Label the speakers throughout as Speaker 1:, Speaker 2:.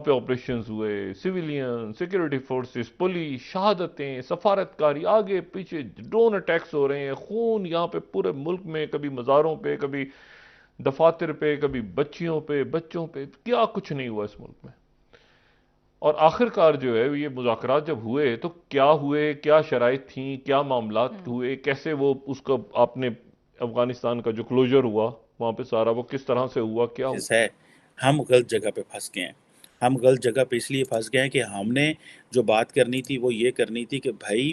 Speaker 1: پہ آپریشنز ہوئے، civilian, security forces, police, شہادتیں، سفارتکاری، آگے پیچھے ڈرون اٹیکس ہو رہے ہیں، خون یہاں پہ پورے ملک میں، کبھی مزاروں پہ، کبھی دفاتر پہ، کبھی بچیوں پہ، بچوں پہ، کیا کچھ نہیں ہوا اس ملک میں. اور آخر کار جو ہے یہ مذاکرات جب ہوئے تو کیا ہوئے، کیا شرائط تھیں، کیا معاملات ہوئے، کیسے وہ اس کا آپ نے افغانستان کا جو کلوجر ہوا وہاں پہ سارا وہ کس طرح سے ہوا، کیا ہوا.
Speaker 2: ہے ہم غلط جگہ پہ پھنس گئے ہیں. ہم غلط جگہ پہ اس لیے پھنس گئے ہیں کہ ہم نے جو بات کرنی تھی وہ یہ کرنی تھی کہ بھائی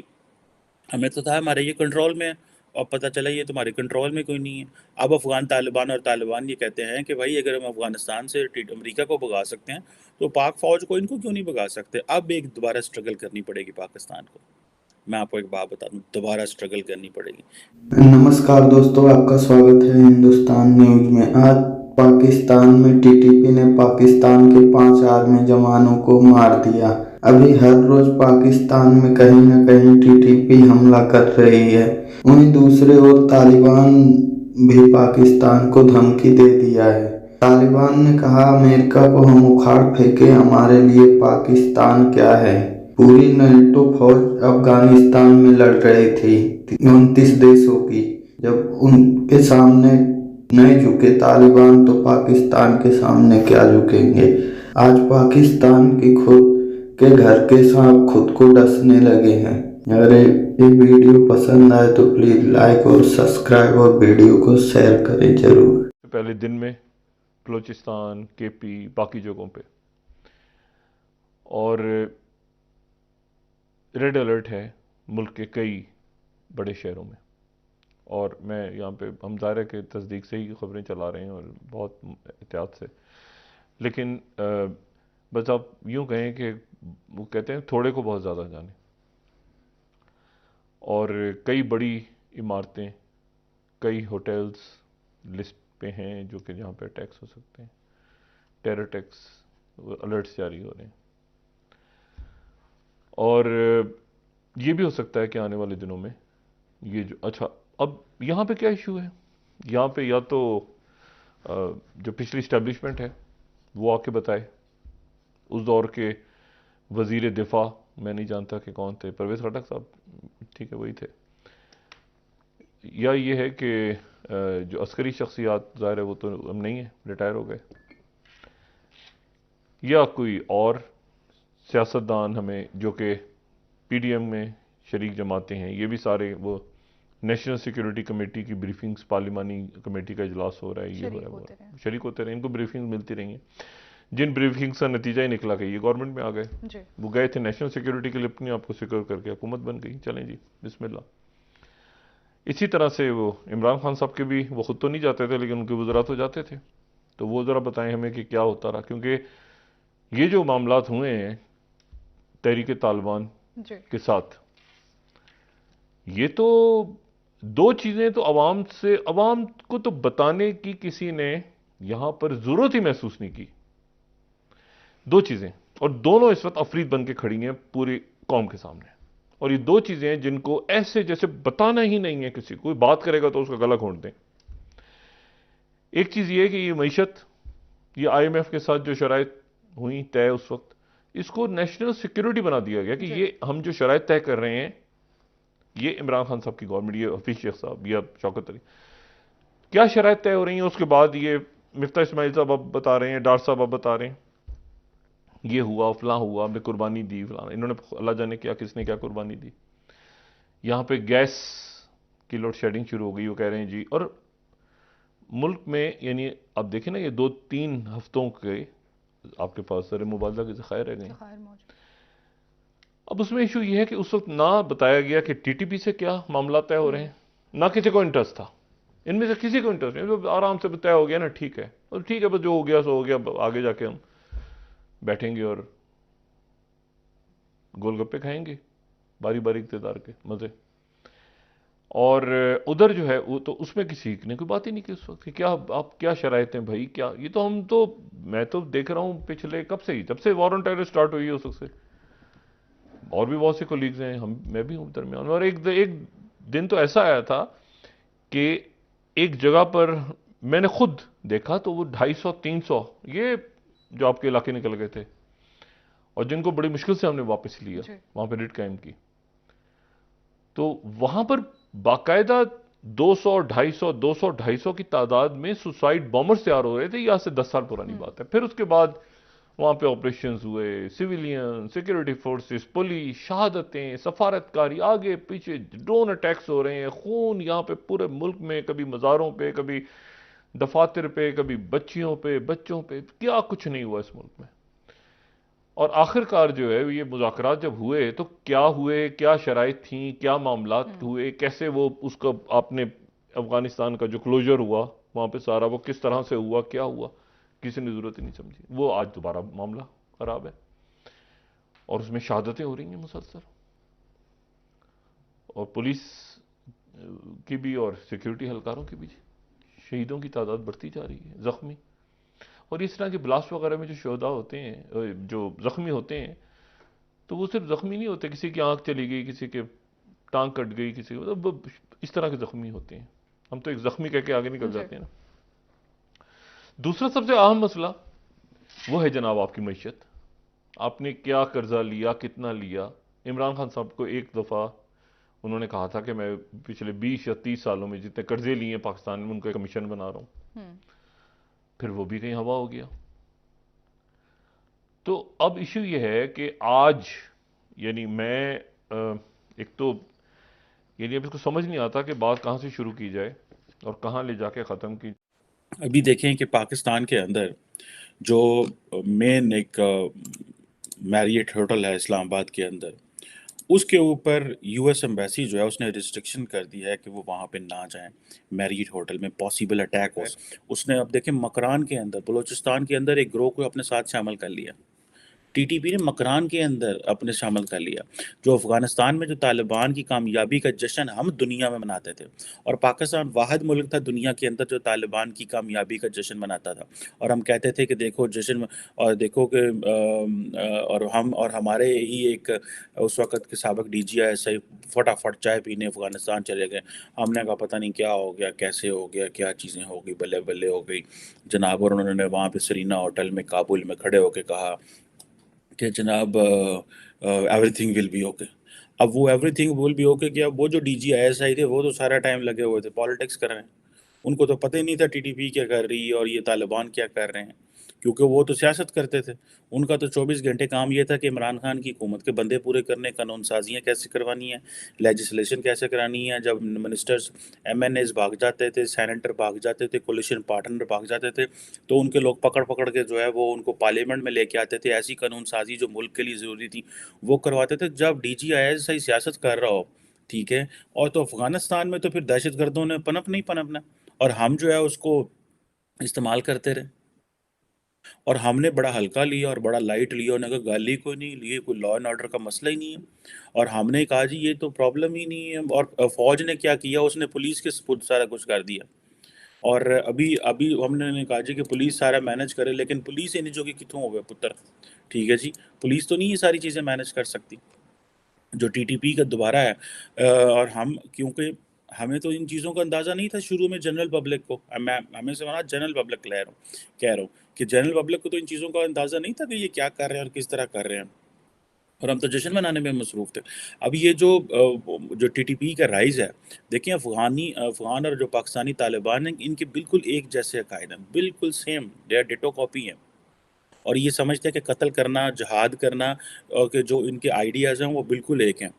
Speaker 2: ہمیں تو تھا ہمارے یہ کنٹرول میں ہے، اور پتہ چلا یہ تمہارے کنٹرول میں کوئی نہیں ہے. اب افغان طالبان اور طالبان یہ کہتے ہیں کہ بھائی اگر ہم افغانستان سے امریکہ کو بھگا سکتے ہیں تو پاک فوج کو ان کو کیوں نہیں بھگا سکتے. اب ایک دوبارہ سٹرگل کرنی پڑے گی پاکستان کو. میں آپ کو ایک بات بتا دوں، دوبارہ سٹرگل کرنی پڑے گی.
Speaker 3: نمسکار دوستو، آپ کا سواگت ہے ہندوستان نیوز میں. آج پاکستان میں ٹی ٹی پی نے پاکستان کے 5 آرمی جوانوں کو مار دیا. ابھی ہر روز پاکستان میں کہیں نہ کہیں ٹی ٹی پی حملہ کر رہی ہے. وہیں دوسرے اور طالبان بھی پاکستان کو دھمکی دے دیا ہے. طالبان نے کہا امریکہ کو ہم اکھاڑ پھینکیں، ہمارے لیے پاکستان کیا ہے. پوری نیٹو فوج افغانستان میں لڑ رہی تھی 29 دیشوں کی. جب ان کے سامنے نہیں جھکے طالبان تو پاکستان کے سامنے کیا جھکیں گے. آج پاکستان کی خود کے گھر کے سانپ خود کو ڈسنے لگے ہیں. اگر یہ ویڈیو پسند آئے تو پلیز لائک اور سبسکرائب اور ویڈیو کو شیئر کریں ضرور.
Speaker 1: پہلے دن میں بلوچستان، کے پی، باقی جگہوں پہ، اور ریڈ الرٹ ہے ملک کے کئی بڑے شہروں میں. اور میں یہاں پہ ہم ظاہر کے تصدیق سے ہی خبریں چلا رہے ہیں اور بہت احتیاط سے، لیکن بس آپ یوں کہیں کہ وہ کہتے ہیں تھوڑے کو بہت زیادہ جانے. اور کئی بڑی عمارتیں، کئی ہوٹلز لسٹ پہ ہیں جو کہ جہاں پہ اٹیکس ہو سکتے ہیں، ٹیرر اٹیکس الرٹس جاری ہو رہے ہیں. اور یہ بھی ہو سکتا ہے کہ آنے والے دنوں میں یہ جو اچھا اب یہاں پہ کیا ایشو ہے، یہاں پہ یا تو جو پچھلی اسٹیبلشمنٹ ہے وہ آ کے بتائے. اس دور کے وزیر دفاع میں نہیں جانتا کہ کون تھے، پرویز خٹک صاحب، ٹھیک ہے وہی تھے. یا یہ ہے کہ جو عسکری شخصیات ظاہر ہے وہ تو اب نہیں ہیں، ریٹائر ہو گئے. یا کوئی اور سیاستدان ہمیں جو کہ پی ڈی ایم میں شریک جماعتیں ہیں، یہ بھی سارے وہ نیشنل سیکیورٹی کمیٹی کی بریفنگز، پارلیمانی کمیٹی کا اجلاس ہو رہا ہے، یہ ہو رہا ہے، وہ ہو رہا ہے، شریک ہوتے رہے. ان کو بریفنگ ملتی رہی ہیں. جن بریفنگز کا نتیجہ ہی نکلا کہ یہ گورنمنٹ میں آ گئے. وہ گئے تھے نیشنل سیکیورٹی کے لیے، اپنے آپ کو سیکور کر کے حکومت بن گئی. چلیں جی بسم اللہ. اسی طرح سے وہ عمران خان صاحب کے بھی، وہ خود تو نہیں جاتے تھے لیکن ان کے وزراء تو جاتے تھے. تو وہ ذرا بتائیں ہمیں کہ کیا ہوتا رہا، کیونکہ یہ جو معاملات ہوئے ہیں تحریک طالبان کے ساتھ، یہ تو دو چیزیں تو عوام کو تو بتانے کی کسی نے یہاں پر ضرورت ہی محسوس نہیں کی. دو چیزیں، اور دونوں اس وقت افرید بن کے کھڑی ہیں پوری قوم کے سامنے. اور یہ دو چیزیں ہیں جن کو ایسے جیسے بتانا ہی نہیں ہے کسی کو، کوئی بات کرے گا تو اس کا گلا گھونٹ دیں. ایک چیز یہ ہے کہ یہ معیشت، یہ آئی ایم ایف کے ساتھ جو شرائط ہوئی طے اس وقت، اس کو نیشنل سیکیورٹی بنا دیا گیا کہ یہ ہم جو شرائط طے کر رہے ہیں، یہ عمران خان صاحب کی گورنمنٹ، یہ حفیظ شیخ صاحب یا شوکت علی، کیا شرائط طے ہو رہی ہیں. اس کے بعد یہ مفتاح اسماعیل صاحب اب بتا رہے ہیں، ڈار صاحب اب بتا رہے ہیں یہ ہوا، فلاں ہوا، ہم نے قربانی دی، فلاں. انہوں نے اللہ جانے کیا کس نے کیا قربانی دی. یہاں پہ گیس کی لوڈ شیڈنگ شروع ہو گئی، وہ کہہ رہے ہیں جی. اور ملک میں یعنی اب دیکھیں نا، یہ 2-3 ہفتوں کے آپ کے پاس سر مبادلہ کے ذخائر رہ گئے. اب اس میں ایشو یہ ہے کہ اس وقت نہ بتایا گیا کہ ٹی ٹی پی سے کیا معاملات طے ہو رہے ہیں، نہ کسی کو انٹرسٹ تھا. ان میں سے کسی کو انٹرسٹ نہیں. آرام سے طے ہو گیا نا، ٹھیک ہے، اور ٹھیک ہے بس جو ہو گیا سو ہو گیا، آگے جا کے ہم بیٹھیں گے اور گول گپے کھائیں گے باری باری اقتدار کے مزے. اور ادھر جو ہے وہ تو اس میں کسی نے کوئی بات ہی نہیں کی اس وقت کہ کیا آپ کیا شرائط ہیں بھائی، کیا. یہ تو ہم تو میں تو دیکھ رہا ہوں پچھلے کب سے ہی، جب سے وار آن ٹیرر سٹارٹ ہوئی ہے اس وقت سے، اور بھی بہت سے کولیگز ہیں، میں بھی ہوں درمیان. اور ایک دن تو ایسا آیا تھا کہ ایک جگہ پر میں نے خود دیکھا تو وہ 250-300 یہ جو آپ کے علاقے نکل گئے تھے، اور جن کو بڑی مشکل سے ہم نے واپس لیا، وہاں پہ ریٹ قائم کی. تو وہاں پر باقاعدہ 200 کی تعداد میں سوسائڈ بامرز تیار ہو رہے تھے. یہ آج سے 10 سال پرانی بات ہے. پھر اس کے بعد وہاں پہ آپریشنز ہوئے، سویلین، سیکیورٹی فورسز، پولیس، شہادتیں، سفارتکاری، آگے پیچھے ڈرون اٹیکس ہو رہے ہیں، خون یہاں پہ پورے ملک میں، کبھی مزاروں پہ، کبھی دفاتر پہ، کبھی بچیوں پہ، بچوں پہ، کیا کچھ نہیں ہوا اس ملک میں. اور آخر کار جو ہے یہ مذاکرات جب ہوئے تو کیا ہوئے، کیا شرائط تھیں، کیا معاملات ہوئے، کیسے وہ اس کا آپ نے افغانستان کا جو کلوجر ہوا وہاں پہ سارا، وہ کس طرح سے ہوا، کیا ہوا، کسی نے ضرورت ہی نہیں سمجھی. وہ آج دوبارہ معاملہ خراب ہے اور اس میں شہادتیں ہو رہی ہیں مسلسل، اور پولیس کی بھی اور سیکیورٹی اہلکاروں کی بھی. شہیدوں کی تعداد بڑھتی جا رہی ہے، زخمی. اور اس طرح کے بلاسٹ وغیرہ میں جو شہداء ہوتے ہیں، جو زخمی ہوتے ہیں، تو وہ صرف زخمی نہیں ہوتے، کسی کی آنکھ چلی گئی، کسی کے ٹانگ کٹ گئی، کسی کو اس طرح کے زخمی ہوتے ہیں. ہم تو ایک زخمی کہہ کے آگے نکل جاتے ہیں نا. دوسرا سب سے اہم مسئلہ وہ ہے جناب آپ کی معیشت. آپ نے کیا قرضہ لیا، کتنا لیا. عمران خان صاحب کو ایک دفعہ انہوں نے کہا تھا کہ میں پچھلے 20 یا 30 سالوں میں جتنے قرضے لیے ہیں پاکستان میں ان کا کمیشن بنا رہا ہوں. پھر وہ بھی کہیں ہوا ہو گیا. تو اب ایشو یہ ہے کہ آج یعنی میں ایک تو یعنی اب اس کو سمجھ نہیں آتا کہ بات کہاں سے شروع کی جائے اور کہاں لے جا کے ختم کی.
Speaker 2: ابھی دیکھیں کہ پاکستان کے اندر جو مین ایک میریٹ ہوٹل ہے اسلام آباد کے اندر، اس کے اوپر یو ایس ایمبیسی جو ہے اس نے ریسٹرکشن کر دی ہے کہ وہ وہاں پہ نہ جائیں. میریٹ ہوٹل میں پاسبل اٹیک ہو. اس نے اب دیکھیں مکران کے اندر، بلوچستان کے اندر ایک گروہ کو اپنے ساتھ شامل کر لیا. ٹی ٹی پی نے مکران کے اندر اپنے شامل کر لیا. جو افغانستان میں جو طالبان کی کامیابی کا جشن ہم دنیا میں مناتے تھے، اور پاکستان واحد ملک تھا دنیا کے اندر جو طالبان کی کامیابی کا جشن مناتا تھا، اور ہم کہتے تھے کہ دیکھو جشن، اور دیکھو کہ اور ہمارے ہی ایک اس وقت کے سابق ڈی جی آئی سے فٹافٹ چائے پینے افغانستان چلے گئے. ہم نے کہا پتہ نہیں کیا ہو گیا، کیسے ہو گیا، کیا چیزیں ہو گئی، بلے بلے ہو گئی جناب. اور انہوں نے وہاں پہ سرینا ہوٹل میں کابل میں کھڑے ہو کے کہا کہ جناب everything will be okay. اب وہ everything will be okay کیا؟ وہ جو D G I S I تھے وہ تو سارا ٹائم لگے ہوئے تھے پالیٹکس کر رہے ہیں. ان کو تو پتہ ہی نہیں تھا ٹی ٹی پی کیا کر رہی ہے اور یہ طالبان کیا کر رہے ہیں، کیونکہ وہ تو سیاست کرتے تھے. ان کا تو 24 گھنٹے کام یہ تھا کہ عمران خان کی حکومت کے بندے پورے کرنے، قانون سازیاں کیسے کروانی ہیں، لیجسلیشن کیسے کرانی ہے. جب منسٹرز ایم این ایز بھاگ جاتے تھے، سینیٹر بھاگ جاتے تھے، کولیشن پارٹنر بھاگ جاتے تھے، تو ان کے لوگ پکڑ پکڑ کے جو ہے وہ ان کو پارلیمنٹ میں لے کے آتے تھے. ایسی قانون سازی جو ملک کے لیے ضروری تھی وہ کرواتے تھے. جب ڈی جی آئی ایس صحیح سیاست کر رہا ہو، ٹھیک ہے، اور تو افغانستان میں تو پھر دہشت گردوں نے پنپنا اور ہم جو ہے اس کو استعمال کرتے رہے. اور ہم نے بڑا ہلکا لیا اور بڑا لائٹ لیا، انہوں نے کہا گالی کوئی نہیں لیے، کوئی لا اینڈ آرڈر کا مسئلہ ہی نہیں ہے. اور ہم نے کہا جی یہ تو پرابلم ہی نہیں ہے. اور فوج نے کیا کیا؟ اس نے پولیس کے سپرد سارا کچھ کر دیا. اور ابھی ہم نے کہا جی کہ پولیس سارا مینج کرے، لیکن پولیس نہیں جو کہ کتوں ہو گئے پتر، ٹھیک ہے جی، پولیس تو نہیں یہ ساری چیزیں مینج کر سکتی جو ٹی ٹی پی کا دوبارہ ہے. اور ہم کیونکہ ہمیں تو ان چیزوں کا اندازہ نہیں تھا شروع میں. جنرل پبلک کو ہمیں سے جنرل پبلک کہہ رہا ہوں کہ جنرل پبلک کو تو ان چیزوں کا اندازہ نہیں تھا کہ یہ کیا کر رہے ہیں اور کس طرح کر رہے ہیں، اور ہم تو جشن منانے میں مصروف تھے. اب یہ جو ٹی ٹی پی کا رائز ہے، دیکھیں افغان اور جو پاکستانی طالبان ہیں ان کے بالکل ایک جیسے عقائد ہیں، بالکل same, they are ditto copy ہیں. اور یہ سمجھتے ہیں کہ قتل کرنا، جہاد کرنا، اور کہ جو ان کے آئیڈیاز ہیں وہ بالکل ایک ہیں.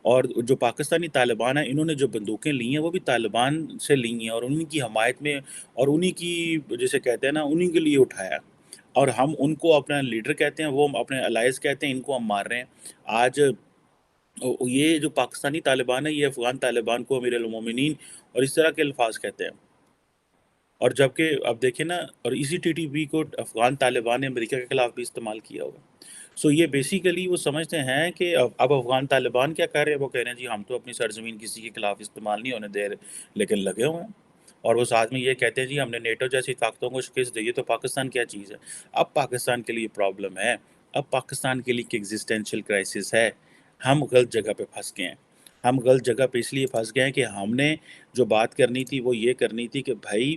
Speaker 2: اور جو پاکستانی طالبان ہیں انہوں نے جو بندوقیں لی ہیں وہ بھی طالبان سے لی ہیں اور انہی کی حمایت میں اور انہی کی جیسے کہتے ہیں نا انہی کے لیے اٹھایا. اور ہم ان کو اپنا لیڈر کہتے ہیں، وہ اپنے الائز کہتے ہیں، ان کو ہم مار رہے ہیں. آج یہ جو پاکستانی طالبان ہے یہ افغان طالبان کو امیر المومنین اور اس طرح کے الفاظ کہتے ہیں. اور جبکہ اب دیکھیں نا، اور اسی ٹی ٹی پی کو افغان طالبان نے امریکہ کے خلاف بھی استعمال کیا ہوگا. سو یہ بیسیکلی وہ سمجھتے ہیں کہ اب افغان طالبان کیا کر رہے ہیں، وہ کہہ رہے ہیں جی ہم تو اپنی سرزمین کسی کے خلاف استعمال نہیں ہونے دے رہے، لیکن لگے ہوئے ہیں. اور وہ ساتھ میں یہ کہتے ہیں جی ہم نے نیٹو جیسی طاقتوں کو شکست دی ہے، تو پاکستان کیا چیز ہے؟ اب پاکستان کے لیے پرابلم ہے، اب پاکستان کے لیے ایک ایگزسٹینشیل کرائسس ہے. ہم غلط جگہ پہ پھنس گئے ہیں. ہم غلط جگہ پہ اس لیے پھنس گئے ہیں کہ ہم نے جو بات کرنی تھی وہ یہ کرنی تھی کہ بھائی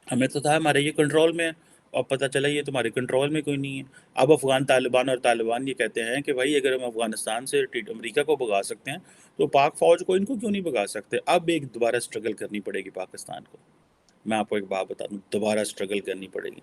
Speaker 2: ہمیں تو تھا ہمارے یہ کنٹرول میں ہے، اور پتہ چلا یہ تمہارے کنٹرول میں کوئی نہیں ہے. اب افغان طالبان اور طالبان یہ کہتے ہیں کہ بھائی اگر ہم افغانستان سے امریکہ کو بھگا سکتے ہیں تو پاک فوج کو ان کو کیوں نہیں بھگا سکتے. اب ایک دوبارہ سٹرگل کرنی پڑے گی پاکستان کو. میں آپ کو ایک بات بتا دوں, دوبارہ سٹرگل کرنی پڑے گی.